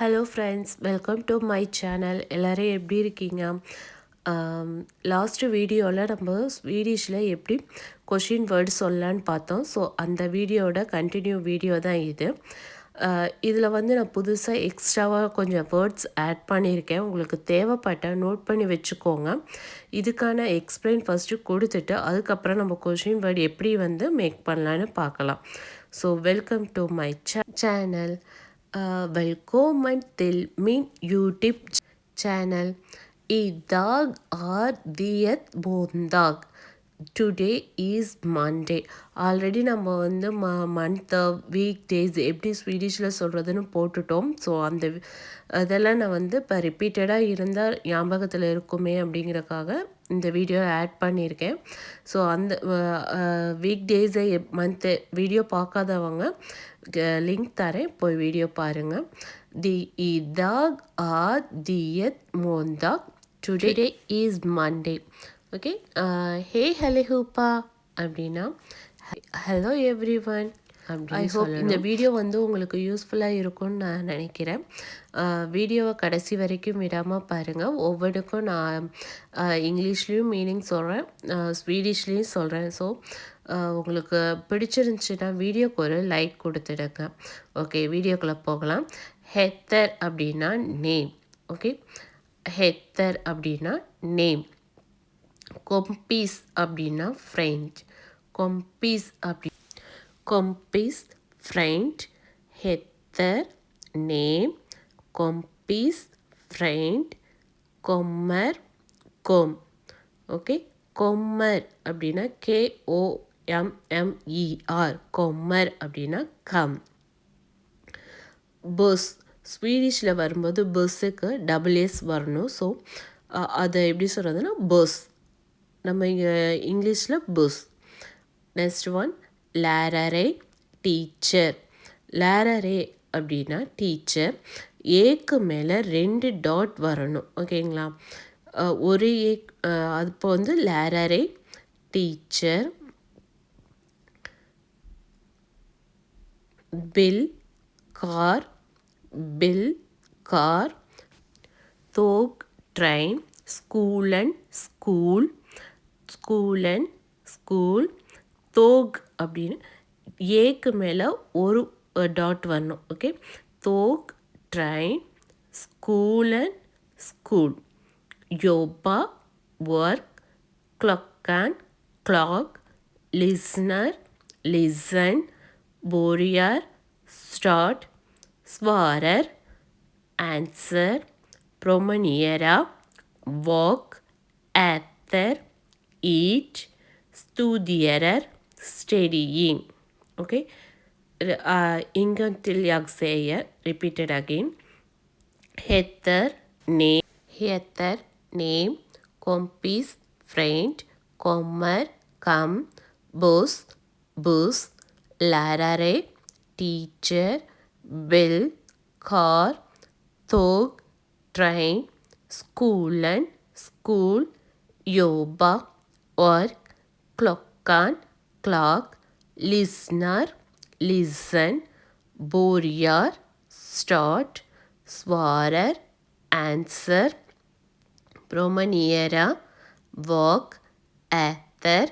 Hello friends, welcome to my channel. எல்லோரும் எப்படி இருக்கீங்க? லாஸ்ட்டு வீடியோவில் நம்ம ஸ்வீடிஷில் எப்படி கொஷின் வேர்டு சொல்லலான்னு பார்த்தோம். ஸோ அந்த வீடியோட கண்டினியூ வீடியோ தான் இது. இதில் வந்து நான் புதுசாக எக்ஸ்ட்ராவாக கொஞ்சம் வேர்ட்ஸ் ஆட் பண்ணியிருக்கேன். உங்களுக்கு தேவைப்பட்ட நோட் பண்ணி வச்சுக்கோங்க. இதுக்கான எக்ஸ்பிளைன் ஃபஸ்ட்டு கொடுத்துட்டு அதுக்கப்புறம் நம்ம கொஷின் வேர்டு எப்படி வந்து மேக் பண்ணலான்னு பார்க்கலாம். So welcome to my channel. Välkommen till min YouTube-channel. Idag är det måndag. Today is Monday. Already நம்ம வந்து மந்த் வீக் டேஸ் எப்படி ஸ்வீடிஷில் சொல்கிறதுன்னு போட்டுட்டோம். ஸோ அந்த அதெல்லாம் நான் வந்து இப்போ ரிப்பீட்டடாக இருந்தால் ஞாபகத்தில் இருக்குமே அப்படிங்கிறக்காக இந்த வீடியோ ஆட் பண்ணியிருக்கேன். ஸோ அந்த வீக் டேஸை மந்த்து வீடியோ பார்க்காதவங்க லிங்க் தரேன், போய் வீடியோ பாருங்கள். Idag är det måndag. Today is Monday. Okay, hey hello அப்படின்னா hello everyone. I hope இந்த வீடியோ வந்து உங்களுக்கு யூஸ்ஃபுல்லாக இருக்கும்னு நான் நினைக்கிறேன். வீடியோவை கடைசி வரைக்கும் விடாமல் பாருங்கள். ஒவ்வொன்றுக்கும் நான் இங்கிலீஷ்லேயும் மீனிங் சொல்கிறேன், ஸ்வீடிஷ்லேயும் சொல்கிறேன். ஸோ உங்களுக்கு பிடிச்சிருந்துச்சுன்னா வீடியோக்கு ஒரு லைக் கொடுத்துடுங்க. ஓகே, வீடியோக்குள்ளே போகலாம். ஹெத்தர் அப்படின்னா நேம். ஓகே, ஹெத்தர் அப்படின்னா நேம். கொம்பீஸ் அப்படின்னா ஃப்ரெண்ட். கொம்பீஸ் ஃப்ரெண்ட். ஹெத்தர் நேம். கொம்பீஸ் ஃப்ரெண்ட். கொம்மர் கொம். ஓகே, கொம்மர் அப்படின்னா KOMMER. கொம்மர் அப்படின்னா கம். பஸ் ஸ்வீடிஷில் வரும்போது பஸ்ஸுக்கு டபுள்-S வரணும். ஸோ அதை எப்படி சொல்கிறதுனா பஸ். நம்ம இங்கே இங்கிலீஷில் பஸ். நெக்ஸ்ட் ஒன் லேரரே டீச்சர். லேரரே அப்படின்னா டீச்சர். ஏக்கு மேலே 2 டாட் வரணும். ஓகேங்களா, ஒரு ஏ. இப்போ வந்து லேரரே டீச்சர். பில் கார். தோக் ட்ரெயின். ஸ்கூல். தோக் அப்படின்னு ஏக்கு மேலே ஒரு டாட் வரணும். ஓகே, தோக் ட்ரெயின். ஸ்கூல். யோபா work. Clock. Listen. börjar, start, svarar, answer, promenera, walk, äter, eat, studerar, studying. Okay, en gång till jag säger, repeat it again. Heter, name, kompis, friend, kommer, kam, buss, lärare, teacher, bill, car, tåg, train, school, jobba, work, klockan, clock, listen, börjar, start, svarar, answer, promenera, walk, äter,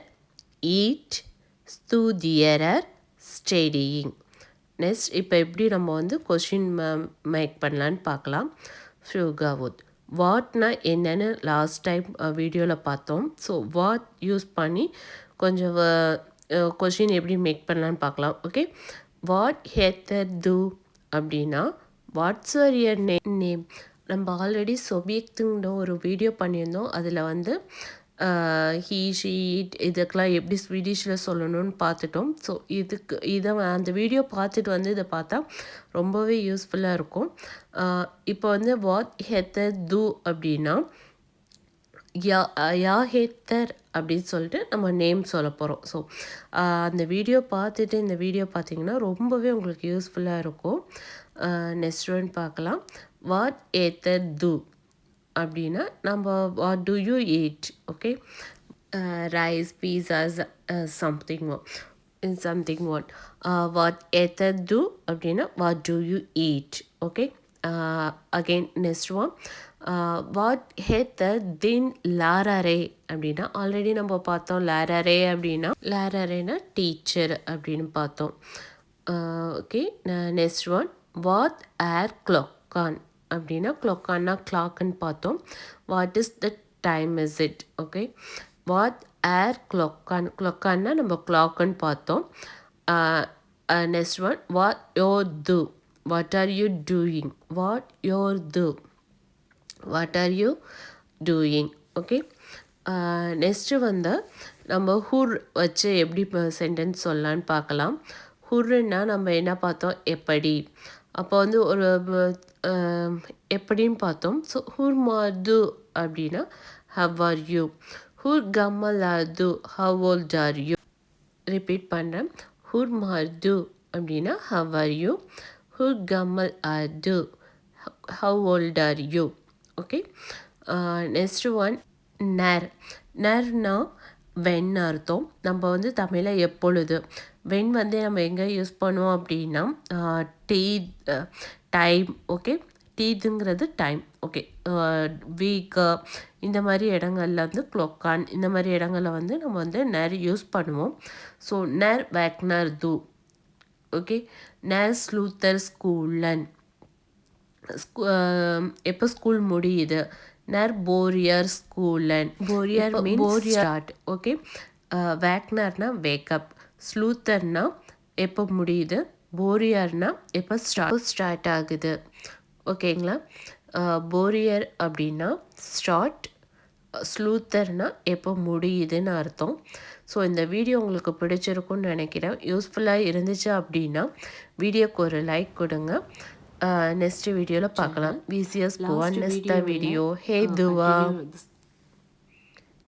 eat, studerar, studying. Next இப்போ எப்படி நம்ம வந்து question make பண்ணலான்னு பார்க்கலாம். ஃப்ரூகாவுட் வாட்னா என்னென்னு last time வீடியோவில் பார்த்தோம். So what use பண்ணி கொஞ்சம் கொஷின் எப்படி மேக் பண்ணலான்னு பார்க்கலாம். ஓகே, வாட் ஹேத்தர் டூ அப்படின்னா வாட்ஸ் ஆர் யர் நேம். நம்ம ஆல்ரெடி சொபியக்துங்கிற ஒரு வீடியோ பண்ணியிருந்தோம். அதில் வந்து ஹீ ஷீ இட் இதுக்கெலாம் எப்படி ஸ்வீடிஷில் சொல்லணும்னு பார்த்துட்டோம். ஸோ இதை அந்த வீடியோ பார்த்துட்டு வந்து இதை பார்த்தா ரொம்பவே யூஸ்ஃபுல்லாக இருக்கும். இப்போ வந்து வாட் ஹெத்தர் டூ அப்படின்னா யா ஹெத்தர் அப்படின்னு சொல்லிட்டு நம்ம நேம் சொல்ல போகிறோம். ஸோ அந்த வீடியோ பார்த்துட்டு இந்த வீடியோ பார்த்தீங்கன்னா ரொம்பவே உங்களுக்கு யூஸ்ஃபுல்லாக இருக்கும். நெக்ஸ்ட் ஒன் பார்க்கலாம். வாட் ஹெத்தர் டூ அப்படின்னா நம்ம what do you eat. Okay, rice, pizzas, something one. வாட் எத்தர் டூ அப்படின்னா what do you eat. Okay, again next one வாட் ஹேத்தர் தின் லாரரே அப்படின்னா ஆல்ரெடி நம்ம பார்த்தோம் லாரரே அப்படின்னா லாரரேனா டீச்சர் அப்படின்னு பார்த்தோம். ஓகே நெக்ஸ்ட் ஒன் வாட் ஏர் கிளாக்கான் அப்படின்னா கிளாக்கான்னா கிளாக்குன்னு பார்த்தோம். What is the time is it? Okay வாட் ஏர் கிளாக்கான்னா நம்ம கிளாக்குன்னு பார்த்தோம். நெக்ஸ்ட் ஒன் வாட் யோர் டு what are you doing? What you're do? What are you doing? Okay. Next வந்து நம்ம ஹுர் வச்சு எப்படி சென்டென்ஸ் சொல்லலான்னு பார்க்கலாம். ஹுர்ன்னா நம்ம என்ன பார்த்தோம் எப்படி. அப்போ வந்து ஒரு எப்படின்னு பார்த்தோம். ஸோ ஹுர் மாது அப்படின்னா ஹவ் ஆர் யூ. ஹுர் கம்மலாது how old are you. Repeat பண்ணுறேன். ஹுர் மாது அப்படின்னா how are you. Who gammal are you? How old are you? Okay. Next one னர். நர்னா வென் அர்த்தம். நம்ம வந்து தமிழில் எப்பொழுது. வென் வந்து நம்ம எங்கே யூஸ் பண்ணுவோம் அப்படின்னா டீ டைம். ஓகே டீதுங்கிறது டைம். ஓகே வீக்கு இந்த மாதிரி இடங்கள்ல வந்து க்ளொக்கான் இந்த மாதிரி இடங்களில் வந்து நம்ம வந்து நர் யூஸ் பண்ணுவோம். ஸோ நர் வேக்னர் து. Okay när slutar skolan? எப்போ ஸ்கூல் முடியுது? när börjar skolan? börjar means start. Okay வேக்னர்னா வேக்கப். ஸ்லூத்தர்னா எப்போ முடியுது. போரியர்னா எப்போ ஸ்டார்ட் ஆகுது. ஓகேங்களா. போரியர் அப்படின்னா ஸ்டார்ட். ஸ்லூத்தர்னா எப்போ முடியுதுன்னு அர்த்தம். ஸோ இந்த வீடியோ உங்களுக்கு பிடிச்சிருக்குன்னு நினைக்கிறேன். யூஸ்ஃபுல்லாக இருந்துச்சு அப்படின்னா வீடியோக்கு ஒரு லைக் கொடுங்க. நெக்ஸ்ட் வீடியோவில் பார்க்கலாம். விசிஎஸ் போவா நெக்ஸ்ட் வீடியோ. ஹே துவா.